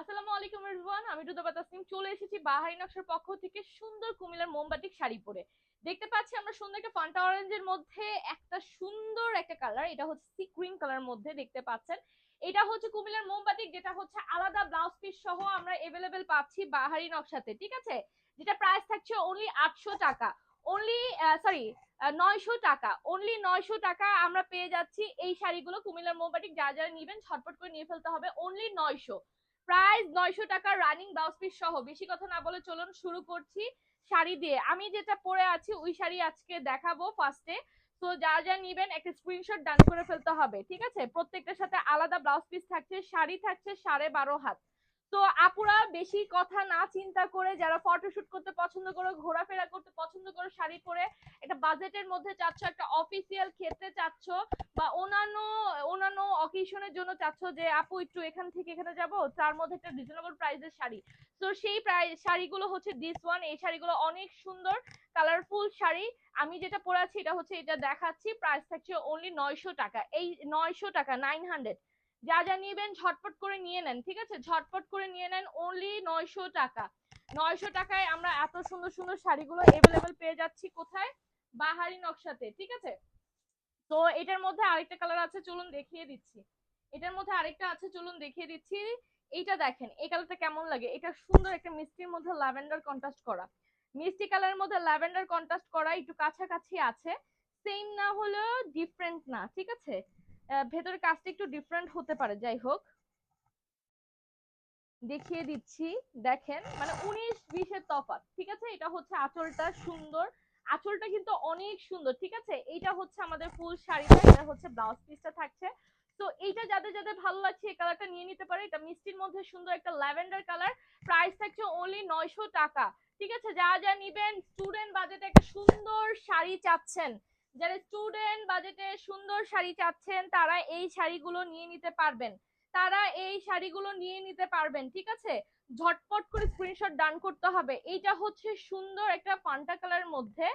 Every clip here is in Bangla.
আসসালামু আলাইকুম এভরিওয়ান, আমি রুদাবা তাসনিম চলে এসেছি বাহারি নকশার পক্ষ থেকে সুন্দর কুমিল্লার মোমবাটিক শাড়ি পরে। দেখতে পাচ্ছি আমরা সুন্দর একটা ফান্টা অরেঞ্জের মধ্যে একটা সুন্দর একটা কালার, এটা হচ্ছে সি ক্রিম কালার মধ্যে দেখতে পাচ্ছেন। এটা হচ্ছে কুমিল্লার মোমবাটিক, যেটা হচ্ছে আলাদা ব্লাউজ পিস সহ আমরা এভেলেবেল পাচ্ছি বাহারি নকশাতে, ঠিক আছে। যেটা প্রাইস থাকছে অনলি 800 টাকা, অনলি সরি 900 টাকা, অনলি 900 টাকা আমরা পেয়ে যাচ্ছি এই শাড়িগুলো কুমিল্লার মোমবাটিক। যারা যারা নিবেন ঝটপট করে নিয়ে ফেলতে হবে, অনলি 900, প্রাইস 900 টাকা, রানিং ব্লাউজ পিস সহ। বেশি কথা না বলে চলুন শুরু করছি শাড়ি দিয়ে। আমি যেটা পরে আছি ওই শাড়ি আজকে দেখাবো ফার্স্টে। তো যারা যা নিবেন একটা স্ক্রিনশট ডান করে ফেলতে হবে, ঠিক আছে। প্রত্যেকটার সাথে আলাদা ব্লাউজ পিস থাকছে, শাড়ি থাকছে 12.5 হাত। তো আপুরা বেশি কথা না চিন্তা করে, যারা ফটোশুট করতে পছন্দ করো, ঘোরাফেরা করতে পছন্দ করো শাড়ি পরে, একটা বাজেটের মধ্যে চাচ্ছ, একটা অফিসিয়াল ক্ষেত্রে চাচ্ছ, বা অন্যান্য অন্যান্য অকেশনের জন্য চাচ্ছ যে আপু একটু এখান থেকে এখানে যাব, তার মধ্যে একটা রিজনেবল প্রাইসের শাড়ি, তো সেই প্রাইস শাড়িগুলো হচ্ছে দিস ওয়ান। এই শাড়িগুলো অনেক সুন্দর কালারফুল শাড়ি। আমি যেটা পরে আছি এটা হচ্ছে, এটা দেখাচ্ছি, প্রাইস থাকছে অনলি 900 টাকা। এই 900 টাকা, 900। যা যা নিবেন ঝটপট করে নিয়ে নেন, ঠিক আছে, ঝটপট করে নিয়ে নেন, অনলি 900 টাকা। 900 টাকায় আমরা এত সুন্দর সুন্দর শাড়িগুলো এভেলেবেল পেয়ে যাচ্ছি কোথায়? বাহারি নকশাতে, ঠিক আছে। তো এটার মধ্যে আরেকটা কালার আছে, চলুন দেখিয়ে দিচ্ছি। এটার মধ্যে আরেকটা আছে, চলুন দেখিয়ে দিচ্ছি। এইটা দেখেন, এই কালারটা কেমন লাগে। এটা সুন্দর একটা মিষ্টির মধ্যে ল্যাভেন্ডার কন্ট্রাস্ট করা, মিষ্টি কালারের মধ্যে ল্যাভেন্ডার কন্ট্রাস্ট করা, একটু কাছাকাছি আছে, সেম না হলেও ডিফারেন্ট না, ঠিক আছে। ভেতরে কাজটা একটু ডিফারেন্ট হতে পারে, যাই হোক দেখিয়ে দিচ্ছি। দেখেন মানে 19-20-এর তফাৎ, ঠিক আছে। এটা হচ্ছে আঁচলটা সুন্দর, আঁচলটা কিন্তু অনেক সুন্দর, ঠিক আছে। এইটা হচ্ছে আমাদের ফুল শাড়িটা, এটা হচ্ছে ব্লাউজ পিসটা থাকছে। তো এইটা যাদের যাদের ভালো লাগছে এই কালারটা নিয়ে নিতে পারে। এটা মিষ্টির মধ্যে সুন্দর একটা ল্যাভেন্ডার কালার, প্রাইস থাকছে অনলি 900 টাকা, ঠিক আছে। যারা যা নিবেন, স্টুডেন্ট বাজেটে একটা সুন্দর শাড়ি চাচ্ছেন, যারা স্টুডেন্ট বাজেটে সুন্দর শাড়ি চাচ্ছেন তারা এই শাড়িগুলো নিয়ে নিতে পারবেন, তারা এই শাড়িগুলো নিয়ে নিতে পারবেন, ঠিক আছে। ঝটপট করে স্ক্রিনশট ডান করতে হবে। এইটা হচ্ছে সুন্দর একটা ফান্টা কালারের মধ্যে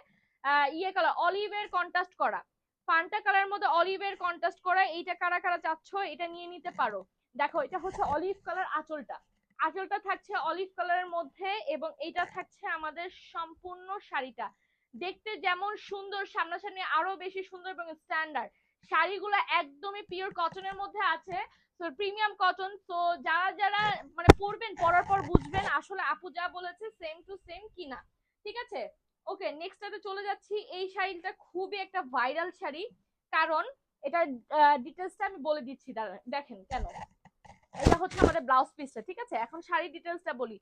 ইয়ে কালার, অলিভের কন্ট্রাস্ট করা, ফান্টা কালারের মধ্যে অলিভের কন্ট্রাস্ট করা। এইটা কারা কারা চাচ্ছ এটা নিয়ে নিতে পারো। দেখো এটা হচ্ছে অলিভ কালার আঁচলটা, আঁচলটা থাকছে অলিভ কালারের মধ্যে, এবং এইটা থাকছে আমাদের সম্পূর্ণ শাড়িটা। দেখতে যেমন সুন্দর, সামনাসামনি আরো বেশি সুন্দর এবং স্ট্যান্ডার্ড। শাড়িগুলো একদমই পিওর কটনের মধ্যে আছে, তো প্রিমিয়াম কটন। তো যারা যারা মানে পরবেন, পরার পর বুঝবেন আসলে আপু যা বলেছে সেম টু সেম কিনা, ঠিক আছে। ওকে, নেক্সটটাতে চলে যাচ্ছি। এই শাড়িটা খুবই একটা ভাইরাল শাড়ি, কারণ এটা ডিটেলসটা আমি বলে দিচ্ছি, দেখেন কেন। এটা হচ্ছে আমাদের ব্লাউজ পিসটা, ঠিক আছে। এখন শাড়ির ডিটেলসটা বলি।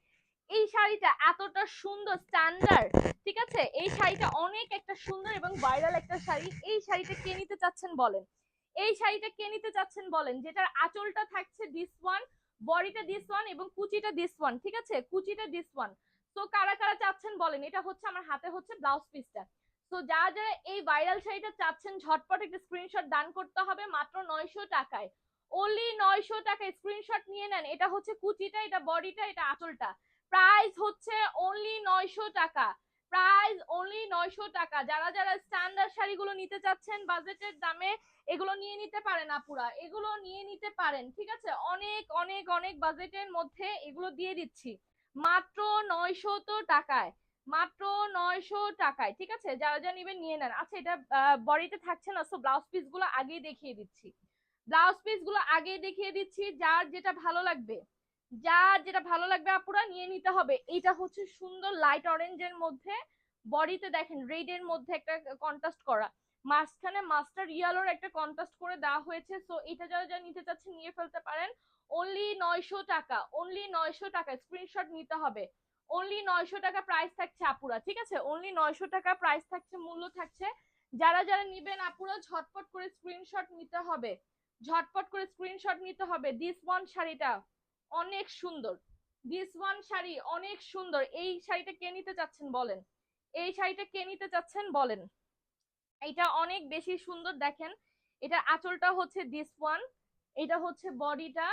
এই শাড়িটা এতটা সুন্দর স্ট্যান্ডার্ড, ঠিক আছে। এই শাড়িটা অনেক একটা সুন্দর এবং ভাইরাল একটা শাড়ি। এই শাড়িটা কে নিতে চাচ্ছেন বলেন, এই শাড়িটা কে নিতে চাচ্ছেন বলেন, যেটার আঁচলটা থাকছে দিস ওয়ান, বডিটা দিস ওয়ান, এবং কুচিটা দিস ওয়ান, ঠিক আছে, কুচিটা দিস ওয়ান। তো কারা কারা চাচ্ছেন বলেন। এটা হচ্ছে আমার হাতে হচ্ছে ব্লাউজ পিসটা। তো যারা যারা এই ভাইরাল শাড়িটা চাচ্ছেন ঝটপট একটা স্ক্রিনশট দান করতে হবে মাত্র 900 টাকায়, অনলি 900 টাকায় স্ক্রিনশট নিয়ে নেন। এটা হচ্ছে কুচিটা, এটা বডিটা, এটা আঁচলটা। প্রাইস হচ্ছে অনলি 900 টাকা, প্রাইস অনলি 900 টাকা। যারা যারা স্ট্যান্ডার্ড শাড়িগুলো নিতে চাচ্ছেন বাজেটের দামে, এগুলো নিয়ে নিতে পারেন আপুরা, এগুলো নিয়ে নিতে পারেন, ঠিক আছে। অনেক অনেক অনেক বাজেটের মধ্যে এগুলো দিয়ে দিচ্ছি মাত্র 900 টাকায়, মাত্র 900 টাকায়, ঠিক আছে। যারা যা নিবেন নিয়ে নেন। আচ্ছা, এটা বডিতে থাকছে না, সো ব্লাউজ পিস গুলো আগেই দেখিয়ে দিচ্ছি, ব্লাউজ পিস গুলো আগেই দেখিয়ে দিচ্ছি। যার যেটা ভালো লাগবে, যার যেটা ভালো লাগবে আপুরা নিয়ে নিতে হবে। এটা হচ্ছে সুন্দর লাইট অরেঞ্জের মধ্যে, বডিতে দেখেন রেড এর মধ্যে একটা কন্ট্রাস্ট করা, মাঝখানে মাস্টার ইয়েলোর একটা কন্ট্রাস্ট করে দেওয়া হয়েছে। সো এটা যারা যারা নিতে চাচ্ছেন নিয়ে ফেলতে পারেন, অনলি 900 টাকা, অনলি 900 টাকা, স্ক্রিনশট নিতে হবে। অনলি 900 টাকা প্রাইস থাকছে আপুরা, ঠিক আছে। অনলি 900 টাকা প্রাইস থাকছে, মূল্য থাকছে। যারা যারা নিবেন আপুরা ঝটপট করে স্ক্রিনশট নিতে হবে, ঝটপট করে স্ক্রিনশট নিতে হবে। দিস ওয়ান শাড়িটা অনেক সুন্দর, দিস ওয়ান শাড়ি অনেক সুন্দর। এই শাড়িটা কে নিতে চাচ্ছেন বলেন, এই শাড়িটা কে নিতে চাচ্ছেন বলেন। এটা অনেক বেশি সুন্দর, দেখেন এটা আঁচলটা হচ্ছে দিস ওয়ান, এটা হচ্ছে বডিটা,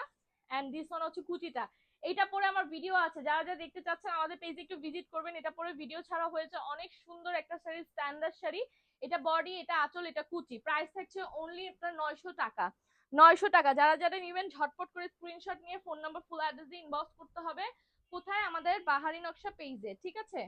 এন্ড দিস ওয়ান হচ্ছে কুচিটা। এটা পরে আমার ভিডিও আছে, যারা যারা দেখতে চাচ্ছেন আমাদের পেজে একটু ভিজিট করবেন। এটা পরে ভিডিও ছাড়া হয়েছে, অনেক সুন্দর একটা শাড়ি, স্ট্যান্ডার্ড শাড়ি। এটা বডি, এটা আঁচল, এটা কুচি। প্রাইস থাকছে অনলি আপনার 900 টাকা, 900 টাকা। যারা যারা নেবেন ঝটপট করে স্ক্রিনশট নিয়ে ফোন নাম্বার ফুল অ্যাড্রেস দিয়ে ইনবক্স করতে হবে। কোথায়? আমাদের বাহারি নকশা পেজে, ঠিক আছে।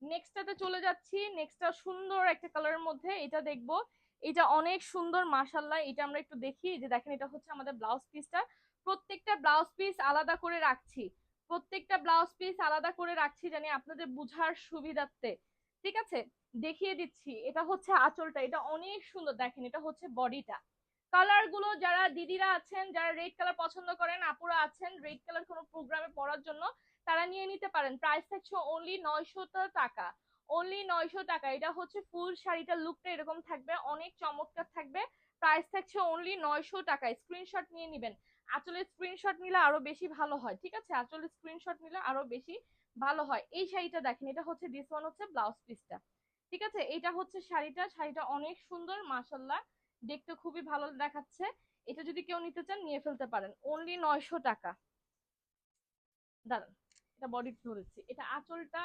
নেক্সটটাতে চলে যাচ্ছি। নেক্সটটা সুন্দর একটা কালারের মধ্যে, এটা দেখবো। এটা অনেক সুন্দর মাশাআল্লাহ। এটা আমরা একটু দেখি, যে দেখেন এটা হচ্ছে আমাদের ব্লাউজ পিসটা। প্রত্যেকটা ব্লাউজ পিস আলাদা করে রাখছি, প্রত্যেকটা ব্লাউজ পিস আলাদা করে রাখছি জানি আপনাদের বুঝার সুবিধার্থে, ঠিক আছে। দেখিয়ে দিচ্ছি। এটা হচ্ছে আঁচলটা, এটা অনেক সুন্দর। দেখেন এটা হচ্ছে বডিটা। কালার গুলো যারা দিদিরা আছেন, যারা রেড কালার পছন্দ করেন, আপুরা আছেন রেড কালার কোনো প্রোগ্রামে পরার জন্য, তারা নিয়ে নিতে পারেন। প্রাইস থাকছে অনলি 900 টাকা, অনলি 900 টাকা। এটা হচ্ছে ফুল শাড়িটার লুকটা এরকম থাকবে, অনেক চমৎকার থাকবে। প্রাইস থাকছে অনলি 900 টাকা। স্ক্রিনশট নিয়ে নেবেন। আঁচলের স্ক্রিনশট নিলে আরো বেশি ভালো হয়, ঠিক আছে। আঁচলের স্ক্রিনশট নিলে আরো বেশি ভালো হয়। এই শাড়িটা দেখেন, এটা হচ্ছে দিস ওয়ান হচ্ছে ব্লাউজ পিসটা, ঠিক আছে। এটা হচ্ছে শাড়িটা, শাড়িটা অনেক সুন্দর মাশাআল্লাহ, দেখতে খুবই ভালো দেখাচ্ছে। এটা যদি কেউ নিতে চান নিয়ে ফেলতে পারেন, অনলি 900 টাকা। দাঁড়ান, এটা বডি ধরেছি, এটা আঁচলটা,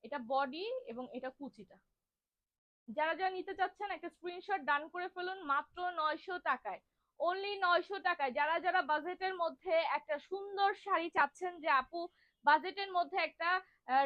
এটা বডি এবং এটা কুচিটা। যারা যারা নিতে চাচ্ছেন একটা স্ক্রিনশট ডান করে ফেলুন, মাত্র 900 টাকায়, অনলি 900 টাকায়। যারা যারা বাজেটের মধ্যে একটা সুন্দর শাড়ি চাচ্ছেন, যে আপু বাজেটের মধ্যে একটা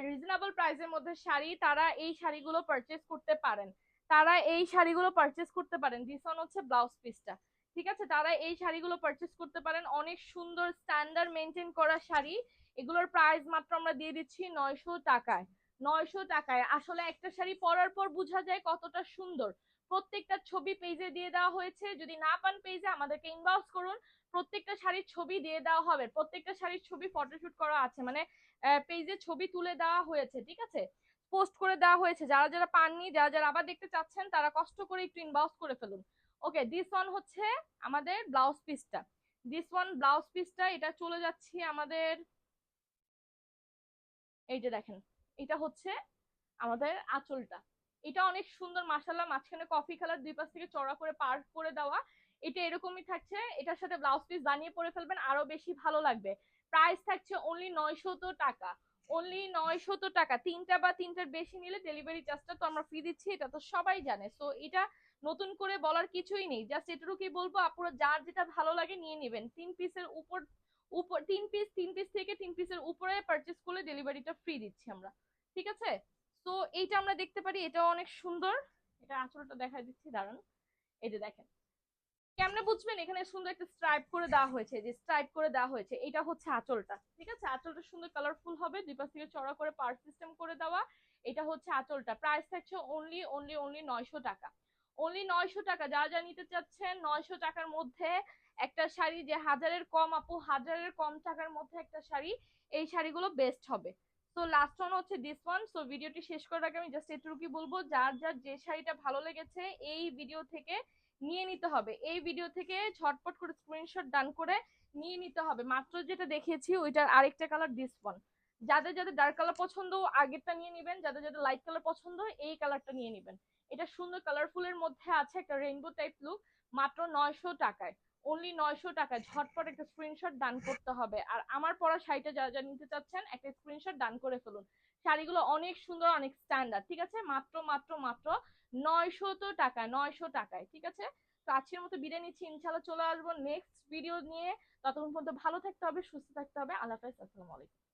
রিজনেবল প্রাইসের মধ্যে শাড়ি, তারা এই শাড়িগুলো পারচেজ করতে পারেন, তারা এই শাড়িগুলো পারচেজ করতে পারেন। দিস ওয়ান হচ্ছে ব্লাউজ পিসটা, ঠিক আছে। তারা এই শাড়িগুলো পারচেজ করতে পারেন, অনেক সুন্দর স্ট্যান্ডার্ড মেনটেন করা শাড়ি। এগুলোর প্রাইস মাত্র আমরা দিয়ে দিচ্ছি 900 টাকায়, 900 টাকায়। আসলে একটা শাড়ি পরার পর বোঝা যায় কতটা সুন্দর। প্রত্যেকটা ছবি পেজে দিয়ে দেওয়া হয়েছে, যদি না পান পেজে আমাদেরকে ইনবক্স করুন, প্রত্যেকটা শাড়ির ছবি দিয়ে দেওয়া হবে, প্রত্যেকটা শাড়ির ছবি ফটোশুট করা আছে, মানে পেজে ছবি তুলে দেওয়া হয়েছে, ঠিক আছে, পোস্ট করে দেওয়া হয়েছে। যারা যারা পাননি, যারা যারা আবার দেখতে চাচ্ছেন, তারা কষ্ট করে একটু ইনবক্স করে ফেলুন। ওকে, দিস ওয়ান হচ্ছে আমাদের ব্লাউজ পিসটা, দিস ওয়ান ব্লাউজ পিসটা। এটা চলে যাচ্ছি আমাদের, এই যে দেখেন, এটা হচ্ছে আমাদের আঁচলটা। এটা অনেক সুন্দর মাশাআল্লাহ, মাঝখানে কফি কালার, দুই পাশ থেকে চড়া করে পার করে দেওয়া। এটা এরকমই থাকছে। এটার সাথে ব্লাউজ পিস বানিয়ে পরে ফেলবেন, আরো বেশি ভালো লাগবে। প্রাইস থাকছে অনলি 900 টাকা, অনলি 900 টাকা। তিনটা বা তিনটার বেশি নিলে ডেলিভারি চার্জটা তো আমরা ফ্রি দিচ্ছি, এটা তো সবাই জানে। সো এটা নতুন করে বলার কিছুই নেই, জাস্ট এটুকুই বলবো, আপনারা যার যেটা ভালো লাগে নিয়ে নেবেন। 3 পিসের উপর, উপর 3 পিস, 3 পিস থেকে 3 পিসের উপরে পারচেস করলে ডেলিভারিটা ফ্রি দিচ্ছি আমরা, ঠিক আছে। তো এইটা আমরা দেখতে পারি, এটাও অনেক সুন্দর। এটা আঁচলটা দেখা দিচ্ছি, দাঁড়ান। এই যে দেখেন, কেমনে বুঝবেন? এখানে সুন্দর একটা স্ট্রাইপ করে দেওয়া হয়েছে, যে স্ট্রাইপ করে দেওয়া হয়েছে, এটা হচ্ছে আঁচলটা, ঠিক আছে। আঁচলটা সুন্দর কালারফুল হবে, দুই পাশ থেকে চড়া করে পার সিস্টেম করে দেওয়া। এটা হচ্ছে আঁচলটা। প্রাইস থাকছে অনলি অনলি অনলি 900 টাকা, অনলি 900 টাকা। যারা যা নিতে চাচ্ছেন 900 টাকার মধ্যে একটা শাড়ি, যে হাজারের কম আপু, হাজারের কম টাকার মধ্যে একটা শাড়ি, এই শাড়িগুলো বেস্ট হবে। তো লাস্ট ওয়ান হচ্ছে দিস ওয়ান। সো ভিডিওটি শেষ করার আগে আমি জাস্ট এটুকুই বলবো, যার যার যে শাড়িটা ভালো লেগেছে এই ভিডিও থেকে নিয়ে নিতে হবে, এই ভিডিও থেকে ঝটপট করে স্ক্রিনশট ডান করে নিয়ে নিতে হবে। মাত্র যেটা দেখিয়েছি ওইটার আরেকটা কালার দিস ওয়ান। যাদের যাদের ডার্ক কালার পছন্দ আগেরটা নিয়ে নেবেন, যাদের যাদের লাইট কালার পছন্দ এই কালারটা নিয়ে নেবেন। এটা সুন্দর কালারফুলের মধ্যে আছে, একটা রেইনবো টাইপ লুক, মাত্র 900 টাকায়, অনলি 900 টাকায়। ঝটপট একটা স্ক্রিনশট ডান করতে হবে। আর আমার পরা শাড়িটা যারা যারা নিতে চাচ্ছেন একটা স্ক্রিনশট ডান করে ফেলুন। শাড়িগুলো অনেক সুন্দর, অনেক স্ট্যান্ডার্ড, ঠিক আছে। মাত্র মাত্র মাত্র 900 টাকায়, 900 টাকায়, ঠিক আছে। তো আজকের মতো বিদায় নিচ্ছি, ইনশাল্লাহ চলে আসবো নেক্সট ভিডিও নিয়ে। ততক্ষণ পর্যন্ত ভালো থাকতে হবে, সুস্থ থাকতে হবে। আল্লাহ হাফেজ, আসসালামু আলাইকুম।